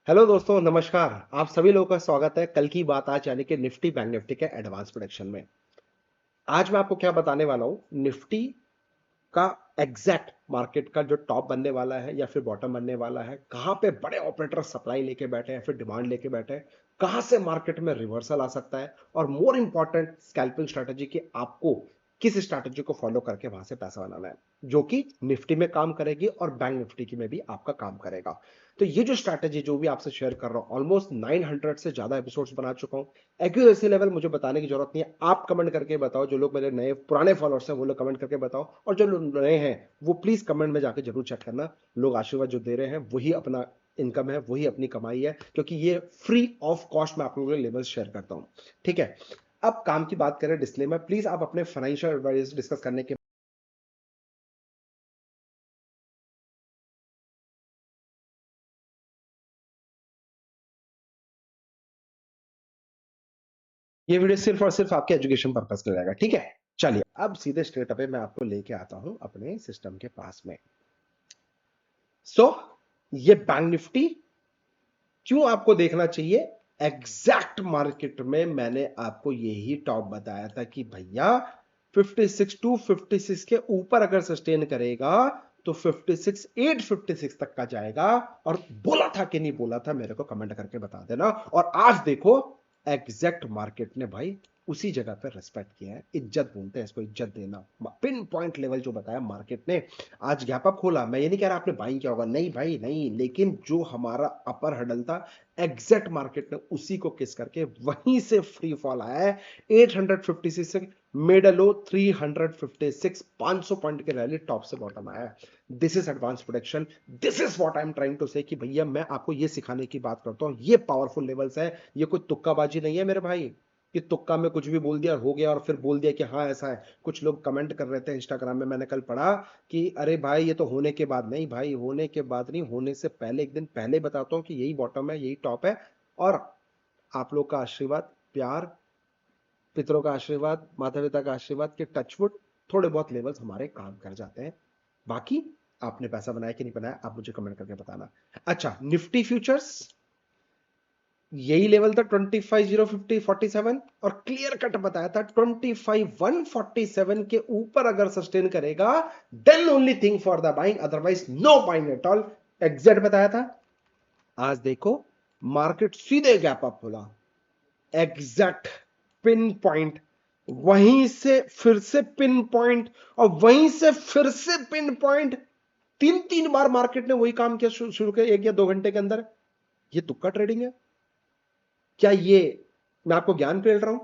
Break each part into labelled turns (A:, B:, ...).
A: Hello दोस्तों, नमस्कार। आप सभी लोगों का स्वागत है कल की बात आज यानी कि निफ्टी बैंक निफ्टी के एडवांस प्रेडिक्शन में। आज मैं आपको क्या बताने वाला हूं, निफ्टी का एग्जैक्ट मार्केट का जो टॉप बनने वाला है या फिर बॉटम बनने वाला है, कहां पे बड़े ऑपरेटर सप्लाई लेके बैठे हैं, फिर डिमांड लेके बैठे हैं, कहां से मार्केट में रिवर्सल आ सकता है, और मोर इंपॉर्टेंट स्कैल्पिंग स्ट्रेटजी की आपको किस स्ट्रैटेजी को फॉलो करके वहां से पैसा बनाना है, जो कि निफ्टी में काम करेगी और बैंक निफ्टी की में भी आपका काम करेगा। तो ये जो स्ट्रैटेजी जो भी आपसे शेयर कर रहा हूं, ऑलमोस्ट 900 से ज्यादा एपिसोड्स बना चुका हूं। एक्यूरेसी लेवल मुझे बताने की जरूरत नहीं है, आप कमेंट करके बताओ। जो लोग मेरे नए पुराने फॉलोअर्स हैं वो लोग कमेंट करके बताओ, और जो लोग नए हैं वो प्लीज कमेंट में जाके जरूर चेक करना। लोग आशीर्वाद जो दे रहे हैं वही अपना इनकम है, वही अपनी कमाई है, क्योंकि ये फ्री ऑफ कॉस्ट में आप लोगों के लेवल शेयर करता हूं। ठीक है, अब काम की बात करें। डिस्क्लेमर, प्लीज आप अपने फाइनेंशियल एडवाइस डिस्कस करने के ये वीडियो सिर्फ और सिर्फ आपके एजुकेशन पर्पस के लिए रहेगा। ठीक है, चलिए अब सीधे स्ट्रेट अवे मैं आपको लेके आता हूं अपने सिस्टम के पास में। सो ये बैंक निफ्टी क्यों आपको देखना चाहिए? एग्जैक्ट मार्केट में मैंने आपको यही टॉप बताया था कि भैया 56 टू 56 के ऊपर अगर सस्टेन करेगा तो 56 856 तक का जाएगा। और बोला था कि नहीं बोला था, मेरे को कमेंट करके बता देना। और आज देखो, एग्जैक्ट मार्केट ने भाई उसी जगह पर रेस्पेक्ट किया है। इज्जत बोलते हैं इसको, इज्जत देना। पिन पॉइंट लेवल जो बताया मार्केट ने, आज गैप अप खोला। मैं ये नहीं कह रहा आपने बाइंग किया होगा, नहीं भाई नहीं, लेकिन जो हमारा अपर हडल था एग्जैक्ट मार्केट ने उसी को किस करके वहीं से फ्री फॉल आया है। 856 से मिडलो 356, 500 पॉइंट के रैली टॉप से बॉटम आया है। This is advance production. This is what I am trying to say कि भैया मैं आपको ये सिखाने की बात करता हूं, ये पावरफुल लेवल्स है। ये कोई तुक्काबाजी नहीं है मेरे भाई कि तुक्का में कुछ भी बोल दिया हो गया और फिर बोल दिया कि हाँ ऐसा है। कुछ लोग कमेंट कर रहे थे इंस्टाग्राम में, मैंने कल पढ़ा कि अरे भाई ये तो होने के बाद। नहीं भाई, होने के बाद नहीं, होने से पहले एक दिन पहले बताता हूं कि यही बॉटम है, यही टॉप है। और आप लोग का आशीर्वाद, प्यार, पितरों का आशीर्वाद, माता पिता का आशीर्वाद के टचवुड थोड़े बहुत लेवल्स हमारे काम कर जाते हैं। बाकी आपने पैसा बनाया कि नहीं बनाया, आप मुझे कमेंट करके बताना। अच्छा, निफ्टी फ्यूचर्स यही लेवल था 25,050,47, और क्लियर कट बताया था 25,147 के ऊपर अगर सस्टेन करेगा then only thing for the buying, otherwise no buying at all. Exact बताया था। आज देखो मार्केट सीधे गैप अप खोला, एग्जैक्ट पिन पॉइंट, वहीं से फिर से पिन पॉइंट, और वहीं से फिर से पिन पॉइंट। तीन तीन बार मार्केट ने वही काम किया शुरू के 1 या 2 घंटे के अंदर। ये तुक्का ट्रेडिंग है क्या? ये मैं आपको ज्ञान पेल रहा हूं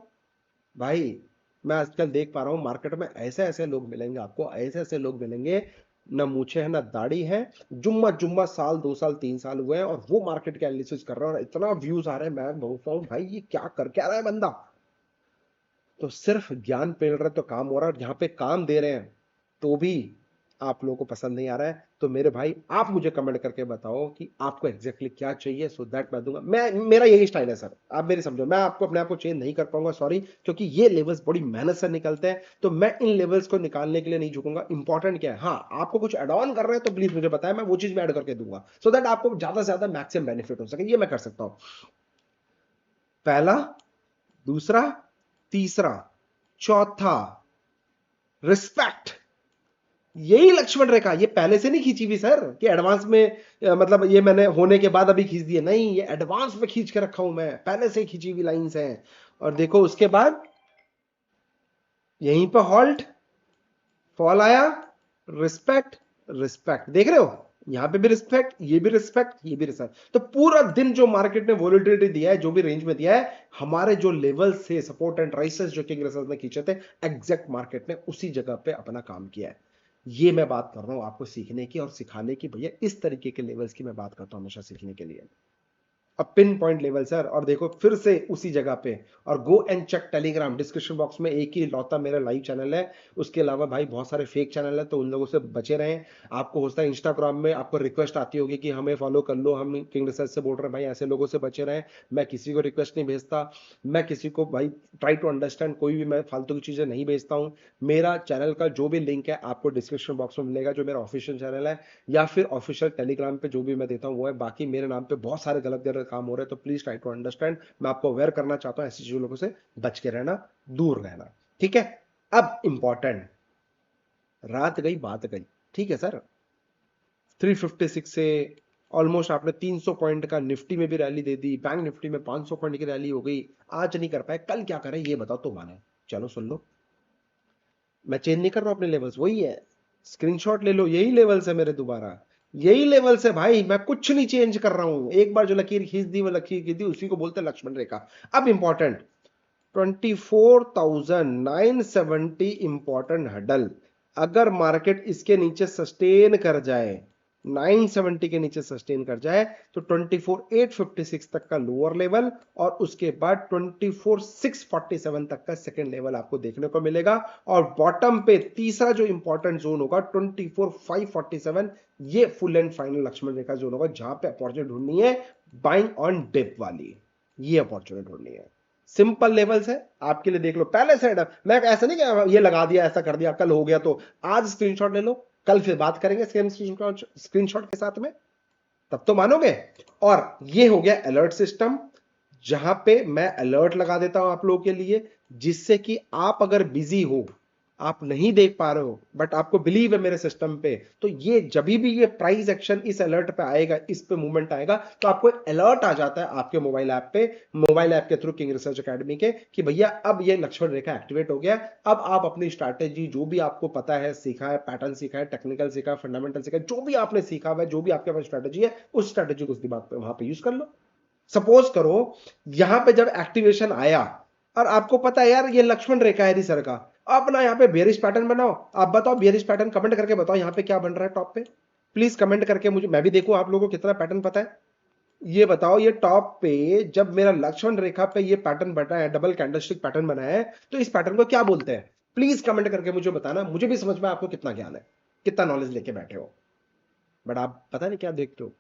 A: भाई? मैं आजकल देख पा रहा हूं मार्केट में ऐसे ऐसे लोग मिलेंगे आपको, ऐसे ऐसे लोग मिलेंगे, ना मूछे है ना दाढ़ी है, जुम्मा जुम्मा साल 2 साल 3 साल हुए हैं और वो मार्केट के एनालिसिस कर रहे हैं और इतना व्यूज आ रहे हैं। मैं बहुत हूं भाई, ये क्या कर क्या रहा है बंदा? तो सिर्फ ज्ञान पेल रहे तो काम हो रहा है, यहां पे काम दे रहे हैं तो भी आप लोगों को पसंद नहीं आ रहा है। तो मेरे भाई आप मुझे कमेंट करके बताओ कि आपको एग्जैक्टली क्या चाहिए, सो दैट मैं दूंगा। मैं मेरा यही स्टाइल है सर, आप मेरी समझो। मैं आपको अपने आप को चेंज नहीं कर पाऊंगा, सॉरी, क्योंकि ये लेवल्स बड़ी मेहनत से निकलते हैं। तो मैं इन लेवल्स को निकालने के लिए नहीं झुकूंगा। इंपॉर्टेंट क्या है, हाँ आपको कुछ एड ऑन कर रहे हैं तो प्लीज मुझे बताया, मैं वो चीज भी ऐड करके दूंगा, सो दैट आपको ज्यादा से ज्यादा मैक्सिमम बेनिफिट हो सके। ये मैं कर सकता हूं। पहला, दूसरा, तीसरा, चौथा, रिस्पेक्ट। यही लक्ष्मण रेखा, ये पहले से नहीं खींची हुई सर कि एडवांस में मतलब ये मैंने होने के बाद अभी खींच दिए, नहीं, ये एडवांस में खींच के रखा हूं मैं, पहले से खींची हुई लाइंस हैं। और देखो उसके बाद यहीं पर हॉल्ट, फॉल आया, रिस्पेक्ट, रिस्पेक्ट, देख रहे हो? यहां पे भी रिस्पेक्ट, ये भी रिस्पेक्ट, ये भी रिस्पेक्ट। तो पूरा दिन जो मार्केट ने वोलेटिलिटी दिया है, जो भी रेंज में दिया है, हमारे जो लेवल्स थे सपोर्ट एंड राइसेस जो किंग रेसर्स ने खींचे थे, एग्जैक्ट मार्केट ने उसी जगह पे अपना काम किया है। ये मैं बात कर रहा हूं आपको सीखने की और सिखाने की। भैया इस तरीके के लेवल्स की मैं बात करता हूं हमेशा सीखने के लिए। अब पिन पॉइंट लेवल सर, और देखो फिर से उसी जगह पे, और go and check Telegram, description box में एक ही लौता मेरा लाइव चैनल है, उसके अलावा भाई बहुत सारे फेक चैनल है, तो उन लोगों से बचे रहें। आपको होता है इंस्टाग्राम में आपको रिक्वेस्ट आती होगी कि हमें फॉलो कर लो, हम किंग रिसर्च से बोल रहे हैं, भाई ऐसे लोगों से बचे रहें। मैं किसी को रिक्वेस्ट नहीं भेजता, मैं किसी को भाई ट्राई टू अंडरस्टैंड, कोई भी मैं फालतू की चीजें नहीं भेजता हूँ। मेरा चैनल का जो भी लिंक है आपको डिस्क्रिप्शन बॉक्स में मिलेगा, जो मेरा ऑफिशियल चैनल है, या फिर ऑफिशियल टेलीग्राम पे जो भी मैं देता हूँ वो है। बाकी मेरे नाम पे बहुत सारे गलत गलत काम हो रहे हैं, तो प्लीज ट्राई टू अंडरस्टैंड। मैं आपको अवेयर करना चाहता हूँ, ऐसी लोगों से बच के रहना, दूर रहना, ठीक है। अब इंपॉर्टेंट, रात गई बात गई, ठीक है सर। 356 से ऑलमोस्ट आपने 300 पॉइंट का निफ्टी में भी रैली दे दी, बैंक निफ्टी में 500 पॉइंट की रैली हो गई। आज नहीं कर पाए, कल क्या करें ये बताओ तो माने। चलो सुन लो, मैं चेंज नहीं कर रहा हूं अपने लेवल्स, वही है। स्क्रीनशॉट ले लो, यही लेवल्स है मेरे दोबारा, यही लेवल्स है भाई, मैं कुछ नहीं चेंज कर रहा हूं। एक बार जो लकीर खींच दी वो लकीर खींच दी, उसी को बोलते हैं लक्ष्मण रेखा। अब इंपॉर्टेंट, 24,970 इंपॉर्टेंट हडल। अगर मार्केट इसके नीचे सस्टेन कर जाए, 970 के नीचे सस्टेन कर जाए, तो 24,856 तक का लोअर लेवल, और उसके बाद 24,647 तक का सेकेंड लेवल आपको देखने को मिलेगा। और बॉटम पे तीसरा जो इंपॉर्टेंट जोन होगा 24,547, ये full and final Lakshman Rekha zone होगा, जहां पे अपॉर्चुनिटी ढूंढनी है बाइंग ऑन डिप वाली, ये अपॉर्चुनिटी ढूंढनी है। सिंपल लेवल्स है आपके लिए, देख लो पहले से। मैं ऐसा नहीं कि ये लगा दिया ऐसा कर दिया कल हो गया, तो आज स्क्रीनशॉट ले लो, कल फिर बात करेंगे सेम स्क्रीनशॉट के साथ में, तब तो मानोगे। और ये हो गया अलर्ट सिस्टम, जहां पे मैं अलर्ट लगा देता हूं आप लोगों के लिए, जिससे कि आप अगर बिजी हो, आप नहीं देख पा रहे हो, बट आपको बिलीव है मेरे सिस्टम पे, तो ये जब भी ये प्राइस एक्शन इस अलर्ट पे आएगा, इस पे मूवमेंट आएगा, तो आपको एक अलर्ट आ जाता है आपके मोबाइल ऐप पे, मोबाइल ऐप के थ्रू किंग रिसर्च एकेडमी के, कि भैया अब ये लक्ष्मण रेखा एक्टिवेट हो गया। अब आप अपनी स्ट्रैटेजी जो भी आपको पता है, सीखा है, पैटर्न सीखा है, टेक्निकल सीखा है, फंडामेंटल सीखा है, जो भी आपने सीखा हुआ है, जो भी आपके पास स्ट्रैटेजी है, उस स्ट्रैटेजी को उस दिमाग पे वहां पे यूज कर लो। सपोज करो यहां पे जब एक्टिवेशन आया, और आपको पता है यार ये लक्ष्मण रेखा है सर का, अपना यहां पे बेयरिश पैटर्न बनाओ। आप बताओ बेयरिश पैटर्न, कमेंट करके बताओ यहां पे क्या बन रहा है टॉप पे, प्लीज कमेंट करके मुझे, मैं भी देखूं आप लोगों को कितना पैटर्न पता है। ये बताओ, ये टॉप पे जब मेरा लक्ष्मण रेखा पे ये पैटर्न बना है, डबल कैंडलस्टिक पैटर्न बना है, तो इस पैटर्न को क्या बोलते हैं? प्लीज कमेंट करके मुझे बताना, मुझे भी समझ में आपको कितना ज्ञान है, कितना नॉलेज लेके बैठे हो। बट आप पता नहीं क्या देखते हो,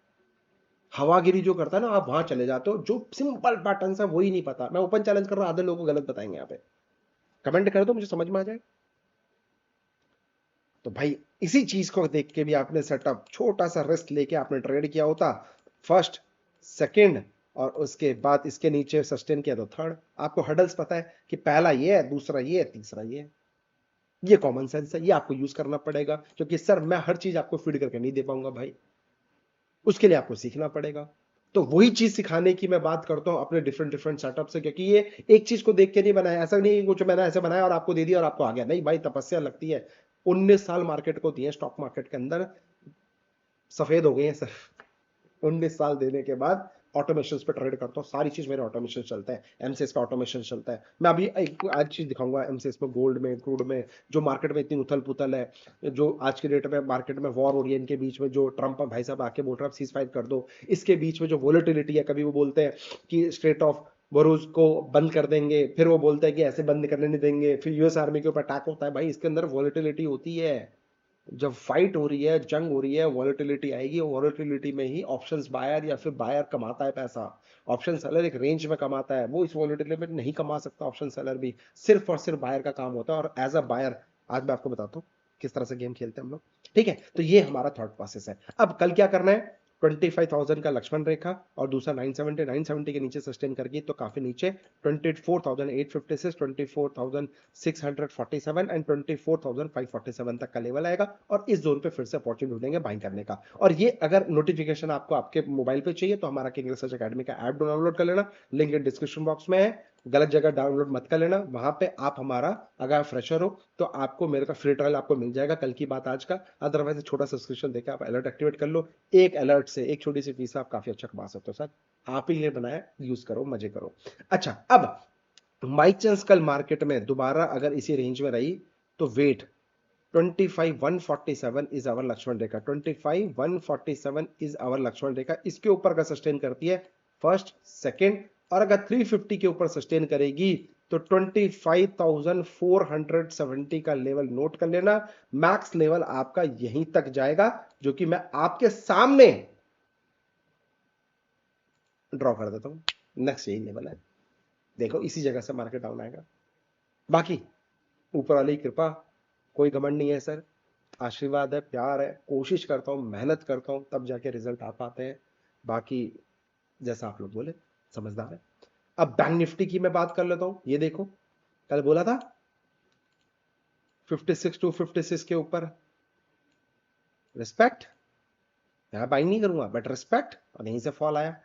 A: हवागिरी जो करता है ना, आप वहां चले जाते हो, जो सिंपल पैटर्न है वही नहीं पता। मैं ओपन चैलेंज कर रहा हूं, आधे लोगों को गलत बताएंगे यहाँ पे, कमेंट कर दो मुझे समझ में आ जाए। तो भाई इसी चीज को देख के भी आपने सेटअप छोटा सा रिस्क लेके आपने ट्रेड किया होता, फर्स्ट, सेकंड, और उसके बाद इसके नीचे सस्टेन किया तो थर्ड। आपको हडल्स पता है कि पहला ये है, दूसरा ये है, तीसरा ये है। ये कॉमन सेंस है, ये आपको यूज करना पड़ेगा, क्योंकि सर मैं हर चीज आपको फीड करके नहीं दे पाऊंगा भाई, उसके लिए आपको सीखना पड़ेगा। तो वही चीज सिखाने की मैं बात करता हूं अपने डिफरेंट डिफरेंट सेटअप से, क्योंकि ये एक चीज को देख के नहीं बनाया, ऐसा नहीं कुछ मैंने ऐसे बनाया और आपको दे दिया और आपको आ गया, नहीं भाई, तपस्या लगती है। 19 साल मार्केट को दिए, स्टॉक मार्केट के अंदर सफेद हो गए हैं सर। 19 साल देने के बाद ऑटोमेशन पे ट्रेड करता हूँ, सारी चीज मेरे ऑटोमेशन चलता है, एमसीएस का ऑटोमेशन चलता है। मैं अभी एक आज चीज दिखाऊंगा एमसीएस में, गोल्ड में, क्रूड में, जो मार्केट में इतनी उथल पुथल है, जो आज के डेट में मार्केट में वॉर हो रही है इनके बीच में, जो ट्रंप भाई साहब आके बोल रहे हैं सीज फायर कर दो, इसके बीच में जो वोलेटिलिटी है, कभी वो बोलते हैं कि स्ट्रेट ऑफ बरूज को बंद कर देंगे, फिर वो बोलते हैं कि ऐसे बंद करने नहीं देंगे, फिर यूएस आर्मी के ऊपर अटैक होता है, भाई इसके अंदर वोलेटिलिटी होती है। जब फाइट हो रही है, जंग हो रही है, वॉलेटिलिटी आएगी, और वॉलेटिलिटी में ही ऑप्शंस बायर या फिर बायर कमाता है पैसा। ऑप्शन सेलर एक रेंज में कमाता है, वो इस वॉलेटिलिटी में नहीं कमा सकता ऑप्शन सेलर भी, सिर्फ और सिर्फ बायर का काम होता है। और एज अ बायर आज मैं आपको बताता हूँ किस तरह से गेम खेलते हैं हम लोग, ठीक है। तो ये हमारा थॉट प्रोसेस है। अब कल क्या करना है, 25,000 का लक्ष्मण रेखा, और दूसरा 970 के नीचे सस्टेन करके तो काफी नीचे, 24,856, 24,647 एंड 24,547 तक का लेवल आएगा, और इस जोन पे फिर से अपॉर्चुनिटी ढूंढेंगे बाइंग करने का। और ये अगर नोटिफिकेशन आपको आपके मोबाइल पे चाहिए, तो हमारा किंग रिसर्च एकेडमी का ऐप डाउनलोड कर लेना, लिंक डिस्क्रिप्शन बॉक्स में है, गलत जगह डाउनलोड मत कर लेना। वहां पे आप हमारा, अगर आप फ्रेशर हो तो आपको मेरे का फ्री ट्रायल आपको मिल जाएगा, कल की बात आज का। अदरवाइज छोटा सब्सक्रिप्शन देकर आप अलर्ट एक्टिवेट कर लो, एक अलर्ट से, एक छोटी सी फीस से आप काफी अच्छा कमा सकते हो सर। आप ही लिए बनाया, यूज करो, मजे करो। अच्छा, अब बाई चांस कल मार्केट में दोबारा अगर इसी रेंज में रही, तो wait, 25,147 is our Lakshman Rekha, 25,147 is our Lakshman Rekha, इसके ऊपर का सस्टेन करती है फर्स्ट, सेकंड, और अगर 350 के ऊपर सस्टेन करेगी तो 25,470 का लेवल नोट कर लेना। मैक्स लेवल आपका यहीं तक जाएगा, जो कि मैं आपके सामने ड्रॉ कर देता हूं। नेक्स्ट यही लेवल है, देखो इसी जगह से मार्केट डाउन आएगा। बाकी ऊपर वाली कृपा, कोई घमंड नहीं है सर, आशीर्वाद है, प्यार है, कोशिश करता हूं, मेहनत करता हूं, तब जाके रिजल्ट आ पाते हैं। बाकी जैसा आप लोग बोले, समझदार है। अब बैंक निफ्टी की मैं बात कर लेता हूं। ये देखो, कल बोला था 56 टू 56 के ऊपर रिस्पेक्ट, यहां बाइंग नहीं करूंगा बट रिस्पेक्ट, और यहीं से फॉल आया।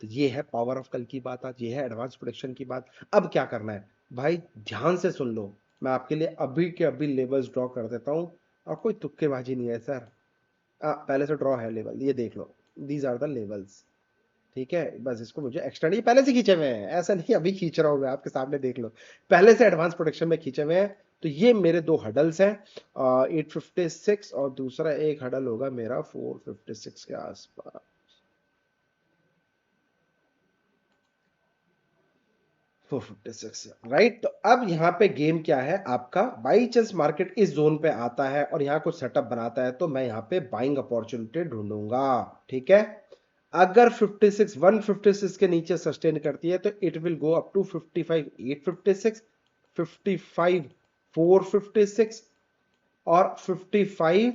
A: तो ये है पावर ऑफ कल की बात, आज ये है एडवांस प्रोडिक्शन की बात। अब क्या करना है भाई, ध्यान से सुन लो, मैं आपके लिए अभी के अभी लेवल्स ड्रॉ कर देता हूं, और कोई तुक्केबाजी नहीं है सर। पहले से ड्रॉ है लेवल, ये देख लो, दीज आर द लेवल्स। ठीक है, बस इसको मुझे एक्सटेंड, ये पहले से खींचे हुए हैं, ऐसा नहीं अभी खींच रहा हूं मैं, आपके सामने देख लो, पहले से एडवांस प्रोडक्शन में खींचे हुए हैं। तो ये मेरे दो हडल्स हैं, 856, और दूसरा एक हडल होगा मेरा 456 के आसपास। 456, राइट। तो अब यहां पे गेम क्या है आपका, बाई चांस मार्केट इस जोन पे आता है और यहां कुछ सेटअप बनाता है, तो मैं यहां पे बाइंग अपॉर्चुनिटी ढूंढूंगा। ठीक है, अगर 56 156 के नीचे सस्टेन करती है तो it will go up to 55 856, 55 456, और 55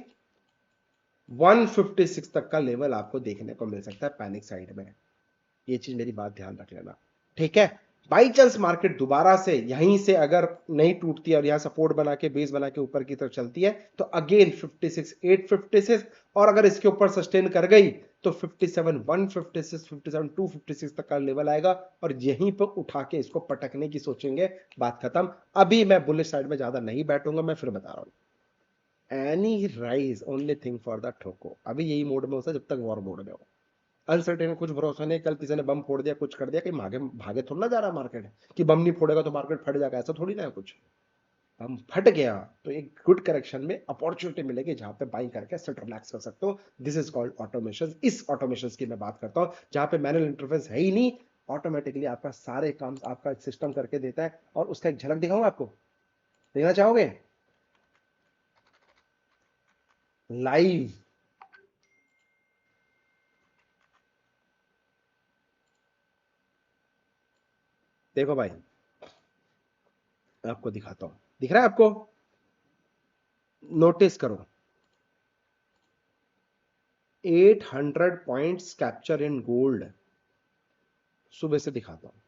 A: 156 तक का लेवल आपको देखने को मिल सकता है पैनिक साइड में। ये चीज मेरी बात ध्यान रख लेना। ठीक है, बाई चांस मार्केट दोबारा से यहीं से अगर नहीं टूटती है और यहां सपोर्ट बना के बेस बना के ऊपर की तरफ चलती है, तो अगेन 56 856, और अगर इसके ऊपर सस्टेन कर गई तो 57 156 57 256 तक का लेवल आएगा, और यहीं पर उठा के इसको पटकने की सोचेंगे, बात खत्म। अभी मैं बुलिश साइड में ज्यादा नहीं बैठूंगा, मैं फिर बता रहा हूं, any rise only thing for the ठोको। अभी यही मोड में होता है जब तक वॉर मोड में हो, अनसर्टेन, कुछ भरोसा नहीं, कल किसी ने बम फोड़ दिया, कुछ कर दिया, कहीं भागे भागे थोड़ा ना जा रहा मार्केट, कि बम नहीं फोड़ेगा तो मार्केट फट जाएगा, ऐसा थोड़ी ना है कुछ। बम फट गया तो एक गुड करेक्शन में अपॉर्चुनिटी मिलेगी, जहां पे बाइंग करके सेट रिलैक्स कर सकते हो। This is called automation. इस ऑटोमेशन की मैं बात करता हूं, जहां पे मैनुअल इंटरफेस है ही नहीं, ऑटोमेटिकली आपका सारे काम आपका सिस्टम करके देता है। और उसका एक झलक दिखाऊं आपको, देखना चाहोगे लाइव? देखो भाई, आपको दिखाता हूं, दिख रहा है आपको? नोटिस करो, 800 पॉइंट्स कैप्चर इन गोल्ड, सुबह से दिखाता हूं,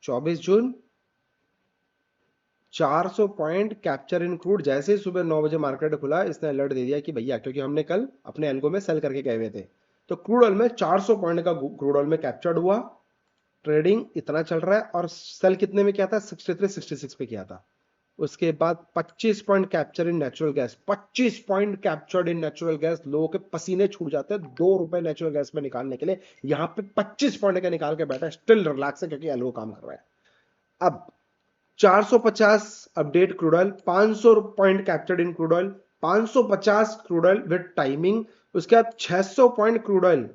A: 24 जून 400 पॉइंट कैप्चर इन क्रूड। जैसे ही सुबह 9 बजे मार्केट खुला, इसने अलर्ट दे दिया कि भैया, क्योंकि हमने कल अपने एल्गो में सेल करके गए हुए थे, तो क्रूड ऑयल में 400 पॉइंट का क्रूड ऑयल में कैप्चर्ड हुआ, ट्रेडिंग इतना चल रहा है, और सेल कितने में किया था, 63 66 पे किया था। उसके बाद 25 point capture in natural gas, 25 point captured in natural gas. लोगों के पसीने छूट जाते हैं 2 रुपए नेचुरल गैस में निकालने के लिए, यहां पे 25 पॉइंट का निकाल के बैठा है, स्टिल रिलैक्स है क्योंकि एल्गो काम कर रहा है। अब 450 update crude oil, 500 point captured in crude oil, 550 crude oil with timing. उसके बाद 600 पॉइंट क्रूड ऑयल,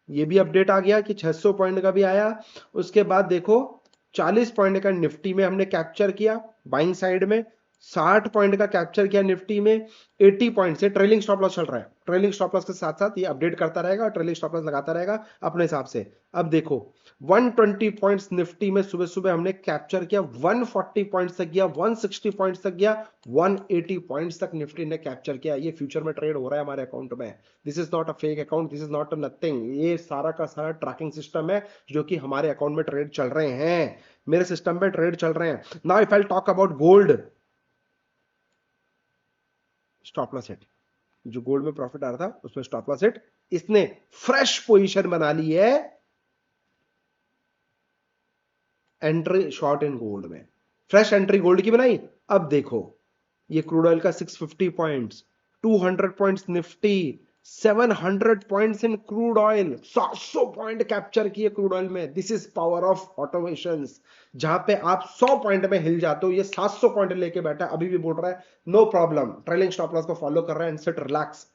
A: ये भी अपडेट आ गया कि 600 पॉइंट का भी आया। उसके बाद देखो 40 पॉइंट का निफ्टी में हमने कैप्चर किया बाइंग साइड में, 60 पॉइंट का कैप्चर किया निफ्टी में, 80 पॉइंट से ट्रेलिंग स्टॉप लॉस चल रहा है। ट्रेलिंग स्टॉप लॉस के साथ साथ ये अपडेट करता रहेगा और ट्रेलिंग स्टॉप लॉस लगाता रहेगा अपने हिसाब से। अब देखो 120 पॉइंट्स निफ्टी में सुबह सुबह हमने कैप्चर किया, 140 पॉइंट्स तक गया, 160 पॉइंट्स तक गया, 180 पॉइंट्स तक निफ्टी ने कैप्चर किया। ये फ्यूचर में ट्रेड हो रहा है हमारे अकाउंट में। This is not a fake account, this is not a nothing, ये सारा का सारा ट्रैकिंग सिस्टम है जो कि हमारे अकाउंट में ट्रेड चल रहे हैं, मेरे सिस्टम में ट्रेड चल रहे हैं। Now if I talk about gold, stop loss hit, जो गोल्ड में प्रॉफिट आ रहा था उसमें स्टॉप लॉस हिट, इसने फ्रेश पोजीशन बना ली है एंट्री शॉर्ट इन गोल्ड में, फ्रेश एंट्री गोल्ड की बनाई। अब देखो ये क्रूड ऑयल का 650 points, 200 points Nifty, 700 points in crude oil, 700 point capture किए क्रूड ऑयल में। This is power of automation. जहां पे आप 100 पॉइंट में हिल जाते हो, ये 700 पॉइंट लेके बैठा है, अभी भी बोल रहा है no problem, trailing stop loss को फॉलो कर रहा है and sit relax.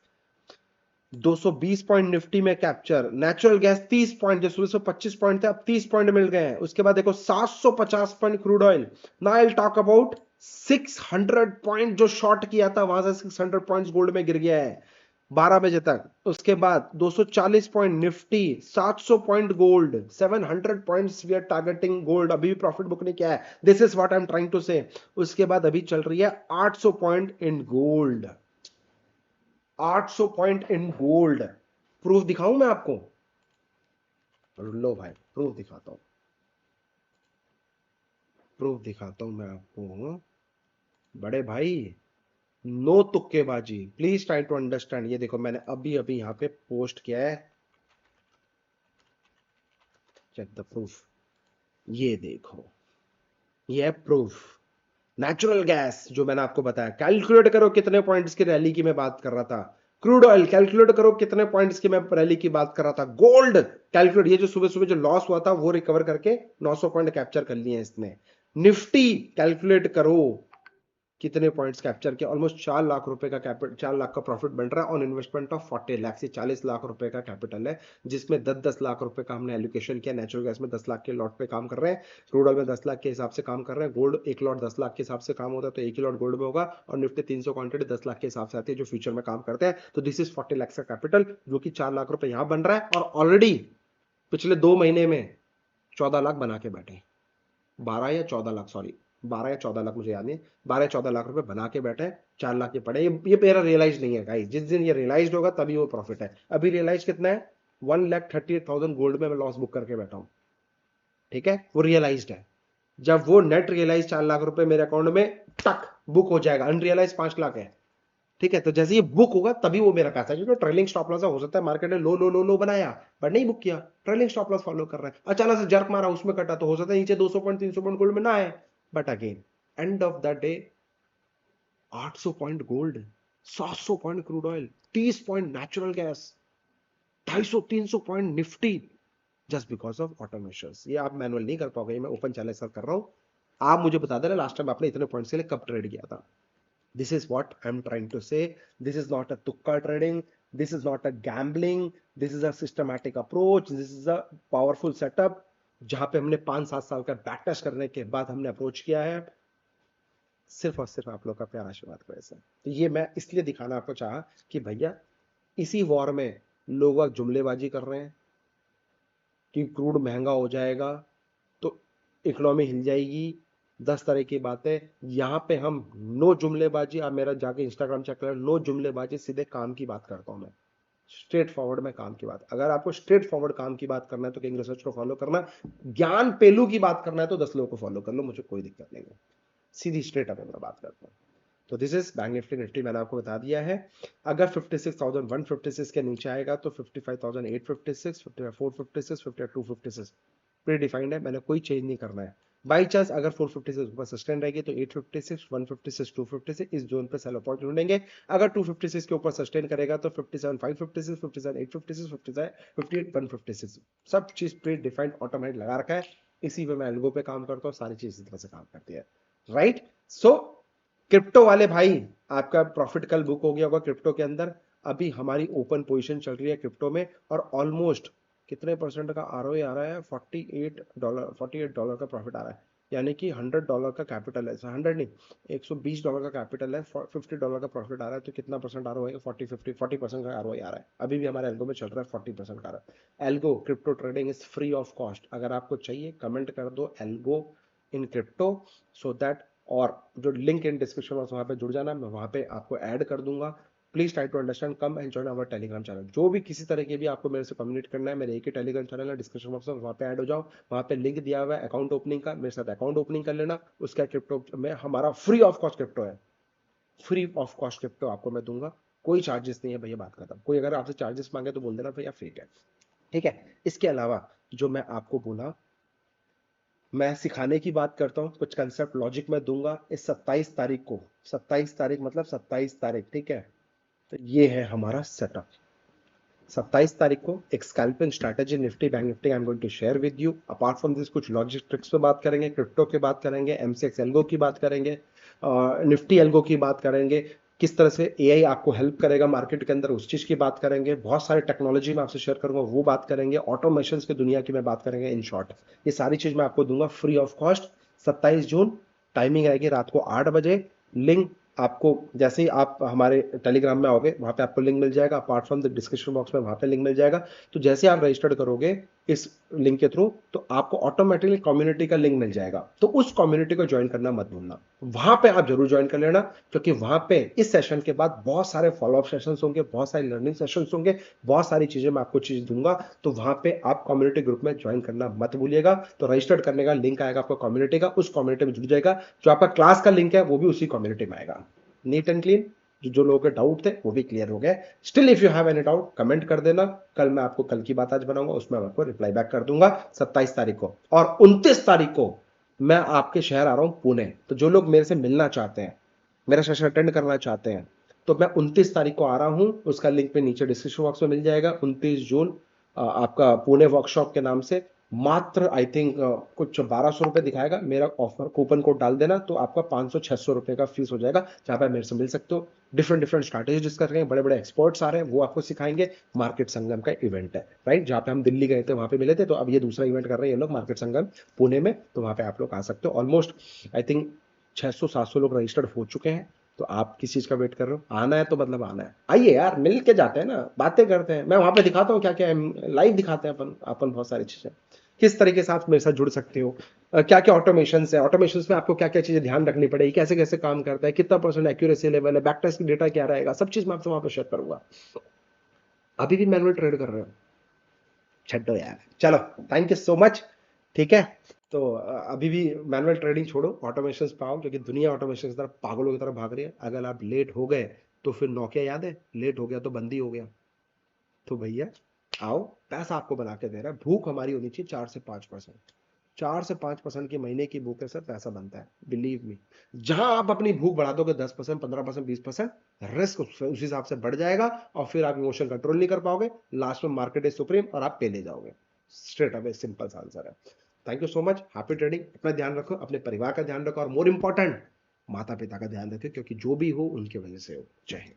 A: 220 point Nifty में कैप्चर, नेचुरल गैस 30 पॉइंट, जो सुबह से 25 पॉइंट थे अब 30 पॉइंट मिल गए हैं। उसके बाद देखो 750 point crude oil. Now I will talk about 600 point जो शॉर्ट किया था, वहां से 600 पॉइंट्स गोल्ड में गिर गया है 12 बजे तक। उसके बाद 240 point Nifty, 700 point gold, 700 points we are targeting gold. अभी भी प्रॉफिट बुक नहीं किया है, this is what I am trying to say. उसके बाद अभी चल रही है 800 point in gold, 800 point in gold. Proof दिखाऊं मैं आपको? लो भाई प्रूफ दिखाता हूं, प्रूफ दिखाता हूं मैं आपको बड़े भाई। नो तुक्केबाजी, प्लीज ट्राई टू अंडरस्टैंड। ये देखो मैंने अभी अभी यहां पे पोस्ट किया है, चेक द प्रूफ। ये देखो, ये है प्रूफ। नेचुरल गैस जो मैंने आपको बताया, कैलकुलेट करो कितने पॉइंट्स की रैली की मैं बात कर रहा था। क्रूड ऑयल कैलकुलेट करो कितने पॉइंट्स की मैं रैली की बात कर रहा था। गोल्ड कैलकुलेट, ये जो सुबह सुबह जो लॉस हुआ था वो रिकवर करके 900 पॉइंट कैप्चर कर लिए इसने। निफ्टी कैलकुलेट करो कितने पॉइंट्स कैप्चर किया, ऑलमोस्ट 4 लाख रुपए का कैपिटल, 4 लाख का प्रॉफिट बन रहा है ऑन इन्वेस्टमेंट ऑफ 40 लाख से 40 लाख रुपए का कैपिटल है, जिसमें 10-10 लाख रुपए का हमने एलोकेशन किया। नेचुरल गैस में 10 लाख के लॉट पे काम कर रहे हैं, क्रूड ऑयल में 10 लाख के हिसाब से काम कर रहे हैं, गोल्ड एक लॉट 10 लाख के हिसाब से काम होता है तो एक ही लॉट गोल्ड में होगा, और निफ्टी 300 क्वांटिटी 10 लाख के हिसाब से आती है जो फ्यूचर में काम करते हैं। तो दिस इज 40 लाख का कैपिटल, जो कि 4 लाख रुपए यहां बन रहा है, और ऑलरेडी पिछले 2 महीने में 14 लाख बना के बैठे, 12 या 14 लाख, सॉरी 12 या 14 लाख, मुझे याद नहीं, 12 या 14 लाख रुपए बना के बैठे, 4 लाख के पड़े। ये मेरा रियलाइज नहीं है गाइस, जिस दिन ये रियलाइज होगा तभी वो प्रॉफिट है। अभी रियलाइज कितना है? 1,38,000 गोल्ड में मैं लॉस बुक करके बैठा हूं, ठीक है, वो रियलाइज्ड है। जब वो नेट रियलाइज 4 लाख रुपए मेरे अकाउंट में टक बुक हो जाएगा, अनरियलाइज 5 लाख है, ठीक है, तो जैसे ये बुक होगा तभी वो मेरा पैसा है, क्योंकि ट्रेलिंग स्टॉप लॉस हो सकता है मार्केट ने लो लो लो लो बनाया बट नहीं बुक किया, ट्रेलिंग स्टॉप लॉस फॉलो कर रहा है, अचानक से जर्क मारा उसमें कटा, तो हो सकता है नीचे 200 पॉइंट 300 पॉइंट गोल्ड में ना आए, but again end of the day 800 point gold, 700 point crude oil, 30 point natural gas, 250-300 point Nifty, just because of automations. ये आप मैनुअल नहीं कर पाओगे, मैं ओपन चैलेंज सर कर रहा हूं। आप मुझे बता देना लास्ट टाइम आपने इतने पॉइंट्स के लिए कब ट्रेड किया था। This is what I'm trying to say. This is not a tukka trading. This is not a gambling. This is a systematic approach. This is a powerful setup. जहां पे हमने 5-7 साल का बैक टेस्ट करने के बाद हमने अप्रोच किया है, सिर्फ और सिर्फ आप लोग का प्यार आशीर्वाद की वजह से। तो ये मैं इसलिए दिखाना आपको चाहा कि भैया इसी वॉर में लोग जुमलेबाजी कर रहे हैं कि क्रूड महंगा हो जाएगा तो इकोनॉमी हिल जाएगी, 10 तरह की बातें। यहां पे हम नो जुमलेबाजी, आप मेरा जाके इंस्टाग्राम चेक करें, नो जुमलेबाजी, सीधे काम की बात करता हूं मैं, स्ट्रेट फॉरवर्ड में काम की बात। अगर आपको स्ट्रेट फॉरवर्ड काम की बात करना है तो किंग रिसर्च को फॉलो करना, ज्ञान पेलू की बात करना है तो 10 लोगों को फॉलो कर लो, मुझे कोई दिक्कत नहीं है, सीधी स्ट्रेट अप मैं बात करता हूं। तो this is bank Nifty, Nifty मैंने आपको बता दिया है। अगर 56,156 के नीचे आएगा तो 55,856, 55,456, 52,256 प्री डिफाइंड है, मैंने कोई चेंज नहीं करना है। बाई चांस अगर 456 ऊपर सस्टेन रहेगी तो 856, 156, 256 इस जोन पे सेल अपॉइंट ढूंढेंगे। अगर 256 के ऊपर सस्टेन करेगा तो 57,556, 57,856, 58,156 सब चीज प्री डिफाइंड ऑटोमेटिक लगा रखा है। इसी पे मैं एल्गो पे काम करता हूँ, सारी चीज इस तरह से काम करती है, राइट। सो क्रिप्टो वाले भाई, आपका प्रॉफिट कल बुक हो गया होगा क्रिप्टो के अंदर। अभी हमारी ओपन पोजीशन चल रही है क्रिप्टो में, और ऑलमोस्ट कितने परसेंट का आरओई आ रहा है? $48, $48 का प्रॉफिट आ रहा है, यानी कि $100 का कैपिटल है, 100 नहीं, $120 का कैपिटल है, $50 का प्रॉफिट आ रहा है, तो कितना परसेंट आरओई? 40% का आरओई आ रहा है। अभी भी हमारे एल्गो में चल रहा है 40% का आ रहा है। Algo crypto trading is free of cost. अगर आपको चाहिए कमेंट कर दो algo in crypto, so that, और जो लिंक इन डिस्क्रिप्शन बॉक्स वहां पे जुड़ जाना, मैं वहां पे आपको ऐड कर दूंगा। Please try to understand, come and join our Telegram channel. जो भी किसी तरह के भी आपको मेरे से कम्युनिकेट करना है, मेरे एक ही टेलीग्राम चैनल है, डिस्क्रिप्शन बॉक्स में, वहां पे ऐड हो जाओ। वहां पे लिंक दिया हुआ है अकाउंट ओपनिंग का, मेरे साथ अकाउंट ओपनिंग कर लेना। उसका क्रिप्टो में हमारा फ्री ऑफ कॉस्ट क्रिप्टो है, फ्री ऑफ कॉस्ट क्रिप्टो आपको मैं दूंगा, कोई चार्जेस नहीं है भैया, बात खत्म। कोई अगर आपसे चार्जेस मांगे तो बोल देना भैया फेक है, ठीक है। इसके अलावा जो मैं आपको बोला, मैं सिखाने की बात करता हूं, कुछ कंसेप्ट लॉजिक में दूंगा। इस 27 तारीख को, 27 तारीख मतलब 27 तारीख, ठीक है, तो ये है हमारा सेटअप। 27 तारीख को एक scalping strategy Nifty bank Nifty I am going to share with you. Apart from this कुछ लॉजिक ट्रिक्स पे बात करेंगे, क्रिप्टो की बात करेंगे, एमसीएक्स एल्गो की बात करेंगे, निफ्टी एल्गो की बात करेंगे, किस तरह से एआई आपको हेल्प करेगा मार्केट के अंदर, उस चीज की बात करेंगे। बहुत सारे टेक्नोलॉजी मैं आपसे शेयर करूंगा, वो बात करेंगे। ऑटोमेशन की दुनिया की मैं बात करेंगे। इन शॉर्ट ये सारी चीज मैं आपको दूंगा free of cost. 27 June, timing आएगी रात को 8 बजे। लिंक आपको जैसे ही आप हमारे टेलीग्राम में आओगे वहां पे आपको लिंक मिल जाएगा, apart from the description box में वहां पे लिंक मिल जाएगा। तो जैसे आप रजिस्टर्ड करोगे इस लिंक के थ्रू, तो आपको ऑटोमेटिकली कम्युनिटी का लिंक मिल जाएगा। तो उस कम्युनिटी को ज्वाइन करना मत भूलना, वहां पे आप जरूर ज्वाइन कर लेना, क्योंकि वहां पे इस सेशन के बाद बहुत सारे फॉलोअप सेशंस होंगे, बहुत सारे लर्निंग सेशंस होंगे, बहुत सारी चीजें मैं आपको चीज दूंगा। तो वहां पे आप कम्युनिटी ग्रुप में ज्वाइन करना मत भूलिएगा। तो रजिस्टर्ड करने का लिंक आएगा आपको कम्युनिटी का, उस कम्युनिटी में जुड़ जाएगा। जो आपका क्लास का लिंक है वो भी उसी कम्युनिटी में आएगा। Neat and clean. जो लोगों के डाउट थे वो भी क्लियर हो गए। Still if you have any doubt comment कर देना, कल मैं आपको कल की बात आज बनाऊंगा, उसमें मैं आपको रिप्लाई बैक कर दूंगा 27 तारीख को। और 29 तारीख को मैं आपके शहर आ रहा हूं पुणे। तो जो लोग मेरे से मिलना चाहते हैं, मेरा सेशन अटेंड करना चाहते हैं, तो मैं 29 तारीख को आ रहा हूं। उसका लिंक पे नीचे डिस्क्रिप्शन बॉक्स में मिल जाएगा। 29 जून आपका पुणे वर्कशॉप के नाम से मात्र आई थिंक कुछ 1200 रुपए दिखाएगा। मेरा ऑफर कूपन कोड डाल देना तो आपका 500-600 रुपए का फीस हो जाएगा, जहां पे मेरे से मिल सकते हो। डिफरेंट डिफरेंट स्ट्रैटेजी डिस्कस करेंगे, बड़े बड़े एक्सपर्ट्स आ रहे हैं, वो आपको सिखाएंगे। मार्केट संगम का इवेंट है, राइट, जहां पे हम दिल्ली गए थे वहां पे मिले थे, तो अब ये दूसरा इवेंट कर रहे हैं ये लोग मार्केट संगम पुणे में। तो वहां पे आप लोग आ सकते हो। ऑलमोस्ट आई थिंक 600-700 लोग रजिस्टर्ड हो चुके हैं। तो आप किस चीज का वेट कर रहे हो? आना है तो मतलब आना है, आइए यार, मिल के जाते हैं ना, बातें करते हैं। मैं वहां पे दिखाता हूँ क्या क्या है, लाइव दिखाते हैं अपन बहुत सारी चीजें। किस तरीके से आप मेरे साथ जुड़ सकते हो, क्या क्या ऑटोमेशन है, ऑटोमेशन में आपको क्या क्या चीजें ध्यान रखनी पड़ेगी, कैसे कैसे काम करता है, कितना परसेंट एक्यूरेसी लेवल है, बैक टेस्ट डेटा क्या रहेगा, सब चीज मैं आपसे वहां पर शेयर करूंगा। अभी भी मैनुअल ट्रेड कर रहे हो? छड्डो यार, चलो, थैंक यू सो मच। ठीक है, तो अभी भी मैनुअल ट्रेडिंग छोड़ो, ऑटोमेशन पे आओ, क्योंकि दुनिया ऑटोमेशन की तरफ पागलों की तरफ भाग रही है। अगर आप लेट हो गए तो फिर नोकिया याद है, लेट हो गया तो बंदी हो गया। तो भैया आओ, पैसा आपको बना के दे रहा है। भूख हमारी होनी चाहिए 4 से 5%। 4 से 5% की महीने की भूख से पैसा बनता है, बिलीव मी। जहां आप अपनी भूख बढ़ा दोगे 10%, 15%, 20%, रिस्क उस हिसाब से बढ़ जाएगा। और फिर आप इमोशन कंट्रोल नहीं कर पाओगे। लास्ट में मार्केट इज सुप्रीम और आप पे ले जाओगे। स्ट्रेट अवे सिंपल सा आंसर है। Thank you so much, happy trading. अपना ध्यान रखो, अपने परिवार का ध्यान रखो, और मोर इंपॉर्टेंट माता पिता का ध्यान रखो, क्योंकि जो भी हो उनकी वजह से हो। जय हिंद।